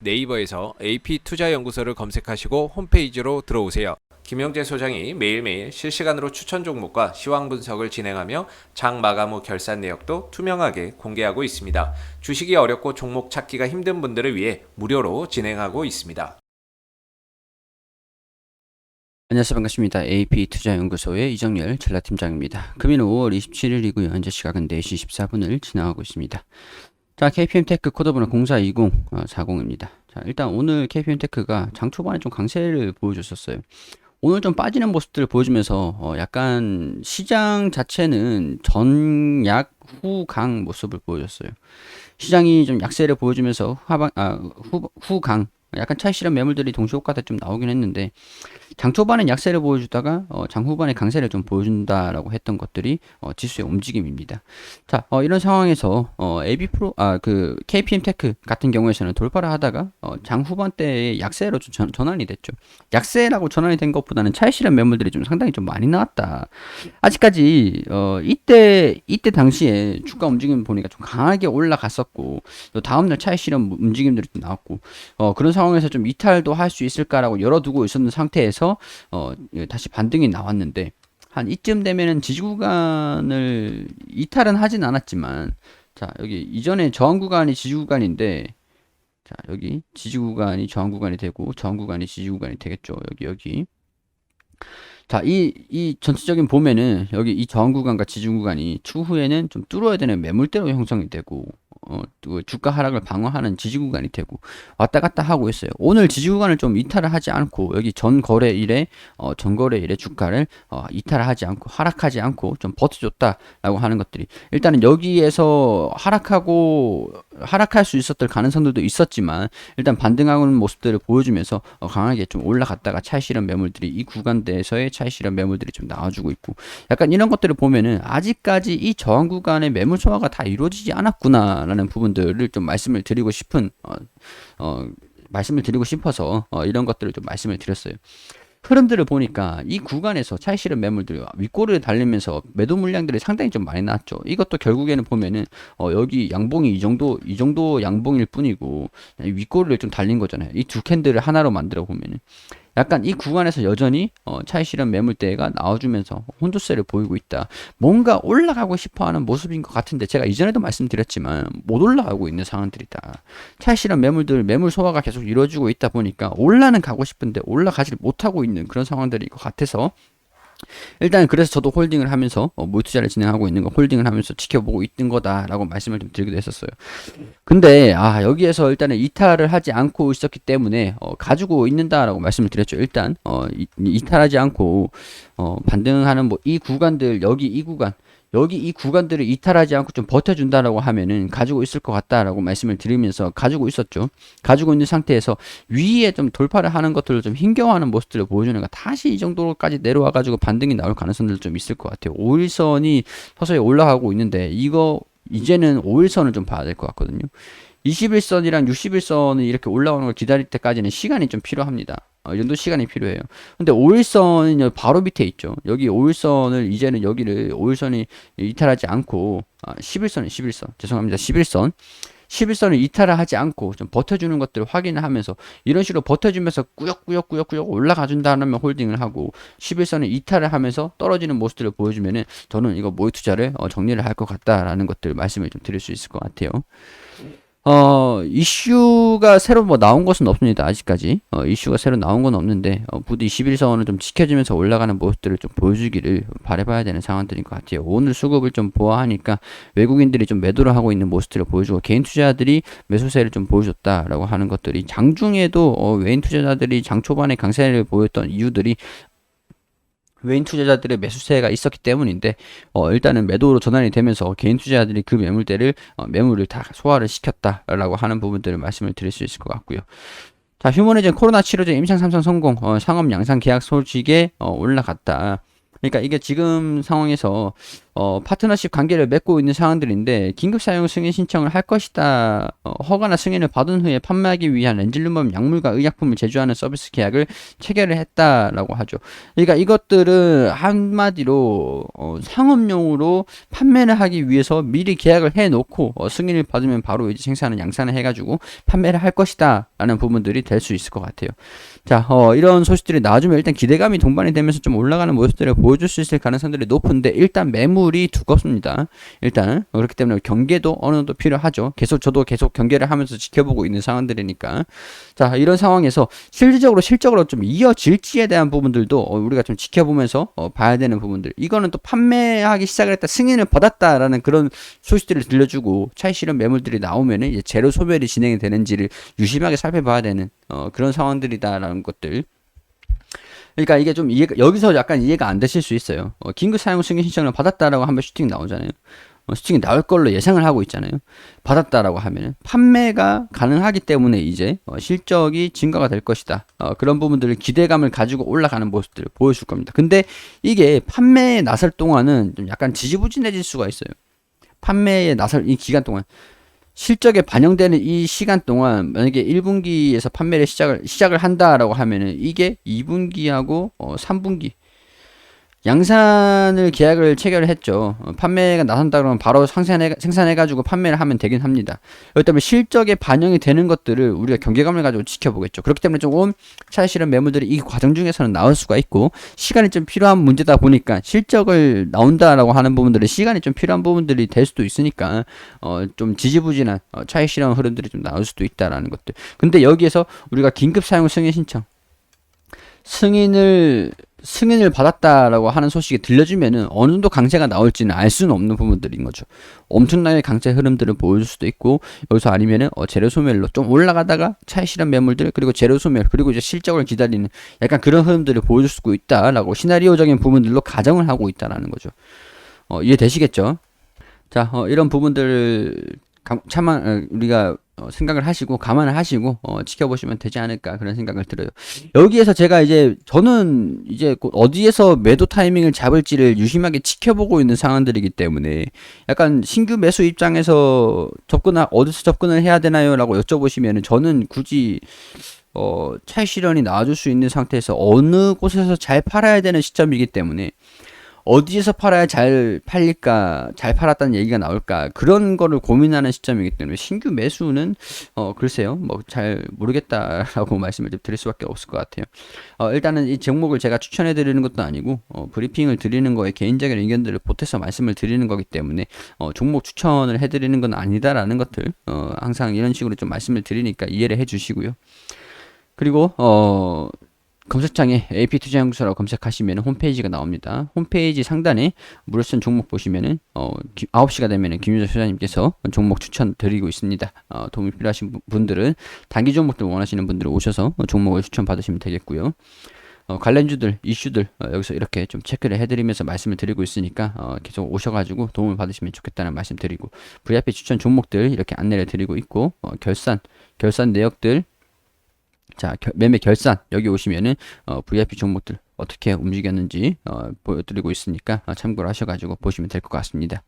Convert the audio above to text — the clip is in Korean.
네이버에서 AP투자연구소를 검색하시고 홈페이지로 들어오세요. 김영재 소장이 매일매일 실시간으로 추천 종목과 시황 분석을 진행하며 장 마감 후 결산 내역도 투명하게 공개하고 있습니다. 주식이 어렵고 종목 찾기가 힘든 분들을 위해 무료로 진행하고 있습니다. 안녕하세요. 반갑습니다. AP투자연구소의 이정열 전략팀장입니다. 금일 5월 27일이고요. 현재 시각은 4시 14분을 지나가고 있습니다. 자, KPM테크 코드번호 042040입니다. 자, 일단 오늘 KPM테크가 장 초반에 좀 강세를 보여줬었어요. 오늘 좀 빠지는 모습들을 보여주면서 약간 시장 자체는 전약 후강 모습을 보여줬어요. 시장이 좀 약세를 보여주면서 후강 약간 차익 실현 매물들이 동시 효과가 좀 나오긴 했는데 장 초반엔 약세를 보여주다가 장 후반에 강세를 좀 보여준다라고 했던 것들이 지수의 움직임입니다. 자, 이런 상황에서 KPM테크 같은 경우에서는 돌파를 하다가 장 후반 때에 약세로 좀 전환이 됐죠. 약세라고 전환이 된 것보다는 차익 실현 매물들이 좀 상당히 좀 많이 나왔다. 아직까지 이때 당시에 주가 움직임 보니까 좀 강하게 올라갔었고 또 다음날 차익 실현 움직임들이 좀 나왔고 그런 상황에서 좀 이탈도 할 수 있을까라고 열어두고 있었는 상태에서 다시 반등이 나왔는데 한 이쯤 되면은 지지 구간을 이탈은 하진 않았지만 자, 여기 이전에 저항 구간이 지지 구간인데 자, 여기 지지 구간이 저항 구간이 되고 저항 구간이 지지 구간이 되겠죠. 여기 자, 이 전체적인 보면은 여기 이 저항 구간과 지지 구간이 추후에는 좀 뚫어야 되는 매물대로 형성이 되고 또 주가 하락을 방어하는 지지 구간이 되고 왔다 갔다 하고 있어요. 오늘 지지 구간을 좀 이탈을 하지 않고 여기 전 거래일에 주가를 이탈하지 않고 하락하지 않고 좀 버텨줬다라고 하는 것들이 일단은 여기에서 하락할 수 있었던 가능성들도 있었지만 일단 반등하는 모습들을 보여주면서 강하게 좀 올라갔다가 차익 실현 매물들이 이 구간대에서의 차익 실현 매물들이 좀 나와주고 있고 약간 이런 것들을 보면은 아직까지 이 저항 구간의 매물 소화가 다 이루어지지 않았구나라는 부분들을 좀 말씀을 드리고 싶어서 이런 것들을 좀 말씀을 드렸어요. 흐름들을 보니까 이 구간에서 차익 실현 매물들이 윗꼬리를 달리면서 매도 물량들이 상당히 좀 많이 나왔죠. 이것도 결국에는 보면은 여기 양봉이 이 정도 양봉일 뿐이고 윗꼬리를 좀 달린 거잖아요. 이 두 캔들을 하나로 만들어 보면은 약간 이 구간에서 여전히 차익 실현 매물대가 나와주면서 혼조세를 보이고 있다. 뭔가 올라가고 싶어하는 모습인 것 같은데 제가 이전에도 말씀드렸지만 못 올라가고 있는 상황들이다. 차익 실현 매물 소화가 계속 이루어지고 있다 보니까 올라는 가고 싶은데 올라가지를 못하고 있는 그런 상황들인 것 같아서 일단 그래서 저도 홀딩을 하면서 모의 투자를 진행하고 있는 거 홀딩을 하면서 지켜보고 있는 거다라고 말씀을 좀 드리기도 했었어요. 근데 여기에서 일단은 이탈을 하지 않고 있었기 때문에 가지고 있는다라고 말씀을 드렸죠. 일단 이탈하지 않고 반등하는 뭐 이 구간들 여기 이 구간들을 이탈하지 않고 좀 버텨준다라고 하면은 가지고 있을 것 같다라고 말씀을 드리면서 가지고 있었죠. 가지고 있는 상태에서 위에 좀 돌파를 하는 것들을 좀 힘겨워하는 모습들을 보여주는 거 다시 이 정도까지 내려와가지고 반등이 나올 가능성들 좀 있을 것 같아요. 5일선이 서서히 올라가고 있는데 이제는 5일선을 좀 봐야 될 것 같거든요. 21선이랑 60일선이 이렇게 올라오는 걸 기다릴 때까지는 시간이 좀 필요합니다. 이 정도 시간이 필요해요. 근데 5일선이 바로 밑에 있죠. 여기 5일선을 이제는 여기를 5일선이 이탈하지 않고 11선 죄송합니다. 11선을 이탈을 하지 않고 좀 버텨주는 것들을 확인을 하면서 이런 식으로 버텨주면서 꾸역꾸역 올라가준다면 홀딩을 하고 11선을 이탈을 하면서 떨어지는 모습들을 보여주면은 저는 이거 모의 투자를 정리를 할 것 같다라는 것들 말씀을 좀 드릴 수 있을 것 같아요. 이슈가 새로 뭐 나온 것은 없습니다. 아직까지. 이슈가 새로 나온 건 없는데, 부디 21선을 좀 지켜주면서 올라가는 모습들을 좀 보여주기를 바라봐야 되는 상황들인 것 같아요. 오늘 수급을 좀 보아하니까 외국인들이 좀 매도를 하고 있는 모습들을 보여주고, 개인 투자자들이 매수세를 좀 보여줬다라고 하는 것들이 장중에도 외인 투자자들이 장 초반에 강세를 보였던 이유들이 외인 투자자들의 매수세가 있었기 때문인데 일단은 매도로 전환이 되면서 개인 투자자들이 그 매물을 다 소화를 시켰다라고 하는 부분들을 말씀을 드릴 수 있을 것 같고요. 자, 휴머니즌 코로나 치료제 임상 3상 성공 상업 양산 계약 소식에 올라갔다. 그러니까 이게 지금 상황에서 파트너십 관계를 맺고 있는 상황들인데 긴급 사용 승인 신청을 할 것이다. 허가나 승인을 받은 후에 판매하기 위한 렌질루멈 약물과 의약품을 제조하는 서비스 계약을 체결을 했다라고 하죠. 그러니까 이것들은 한마디로 상업용으로 판매를 하기 위해서 미리 계약을 해놓고 승인을 받으면 바로 이제 생산을 양산을 해가지고 판매를 할 것이다라는 부분들이 될 수 있을 것 같아요. 자, 이런 소식들이 나와주면 일단 기대감이 동반이 되면서 좀 올라가는 모습들을 보여줄 수 있을 가능성들이 높은데 일단 매물이 두껍습니다. 일단 그렇기 때문에 경계도 어느 정도 필요하죠. 저도 계속 경계를 하면서 지켜보고 있는 상황들이니까. 자, 이런 상황에서 실질적으로 좀 이어질지에 대한 부분들도 우리가 좀 지켜보면서 봐야 되는 부분들. 이거는 또 판매하기 시작을 했다, 승인을 받았다라는 그런 소식들을 들려주고 차익 실현 매물들이 나오면은 이제 재료 소멸이 진행이 되는지를 유심하게 살펴봐야 되는 그런 상황들이다라는 것들. 그러니까 이게 좀 여기서 약간 이해가 안 되실 수 있어요. 긴급 사용 승인 신청을 받았다라고 하면 슈팅 나오잖아요. 슈팅이 나올 걸로 예상을 하고 있잖아요. 받았다라고 하면은 판매가 가능하기 때문에 이제 실적이 증가가 될 것이다. 그런 부분들을 기대감을 가지고 올라가는 모습들을 보여줄 겁니다. 근데 이게 판매에 나설 동안은 좀 약간 지지부진해질 수가 있어요. 판매에 나설 이 기간 동안 실적에 반영되는 이 시간 동안 만약에 1분기에서 판매를 시작을 한다라고 하면은 이게 2분기하고 3분기 양산을 계약을 체결을 했죠. 판매가 나선다 그러면 바로 생산해가지고 판매를 하면 되긴 합니다. 그렇기 때문에 실적에 반영이 되는 것들을 우리가 경계감을 가지고 지켜보겠죠. 그렇기 때문에 조금 차익 실현 매물들이 이 과정 중에서는 나올 수가 있고 시간이 좀 필요한 문제다 보니까 실적을 나온다라고 하는 부분들은 시간이 좀 필요한 부분들이 될 수도 있으니까 좀 지지부진한 차익 실현 흐름들이 좀 나올 수도 있다라는 것들. 근데 여기에서 우리가 긴급 사용 승인 신청 승인을 받았다라고 하는 소식이 들려주면은 어느 정도 강세가 나올지는 알 수는 없는 부분들인 거죠. 엄청나게 강세 흐름들을 보여줄 수도 있고 여기서 아니면은 재료 소멸로 좀 올라가다가 차익 실현 매물들 그리고 재료 소멸 그리고 이제 실적을 기다리는 약간 그런 흐름들을 보여줄 수 있다라고 시나리오적인 부분들로 가정을 하고 있다라는 거죠. 이해되시겠죠? 자, 이런 부분들 우리가 생각을 하시고 감안을 하시고 지켜보시면 되지 않을까 그런 생각을 들어요. 여기에서 제가 저는 이제 어디에서 매도 타이밍을 잡을지를 유심하게 지켜보고 있는 상황들이기 때문에 약간 신규 매수 입장에서 어디서 접근을 해야 되나요? 라고 여쭤보시면은 저는 굳이 차익 실현이 나와줄 수 있는 상태에서 어느 곳에서 잘 팔아야 되는 시점이기 때문에 어디에서 팔아야 잘 팔릴까, 잘 팔았다는 얘기가 나올까, 그런 거를 고민하는 시점이기 때문에 신규 매수는, 글쎄요, 잘 모르겠다라고 말씀을 좀 드릴 수밖에 없을 것 같아요. 일단은 이 종목을 제가 추천해 드리는 것도 아니고, 브리핑을 드리는 거에 개인적인 의견들을 보태서 말씀을 드리는 거기 때문에, 종목 추천을 해 드리는 건 아니다라는 것들, 항상 이런 식으로 좀 말씀을 드리니까 이해를 해 주시고요. 그리고, 검색창에 AP투자연구소라고 검색하시면 홈페이지가 나옵니다. 홈페이지 상단에 무료선 종목 보시면은 9시가 되면은 김유재 소장님께서 종목 추천 드리고 있습니다. 도움이 필요하신 분들은 단기 종목들 원하시는 분들은 오셔서 종목을 추천 받으시면 되겠고요. 관련주들, 이슈들 여기서 이렇게 좀 체크를 해드리면서 말씀을 드리고 있으니까 계속 오셔가지고 도움을 받으시면 좋겠다는 말씀 드리고 VIP 추천 종목들 이렇게 안내를 드리고 있고 결산 내역들 자, 매매 결산 여기 오시면은 VIP 종목들 어떻게 움직였는지 보여드리고 있으니까 참고를 하셔가지고 보시면 될 것 같습니다.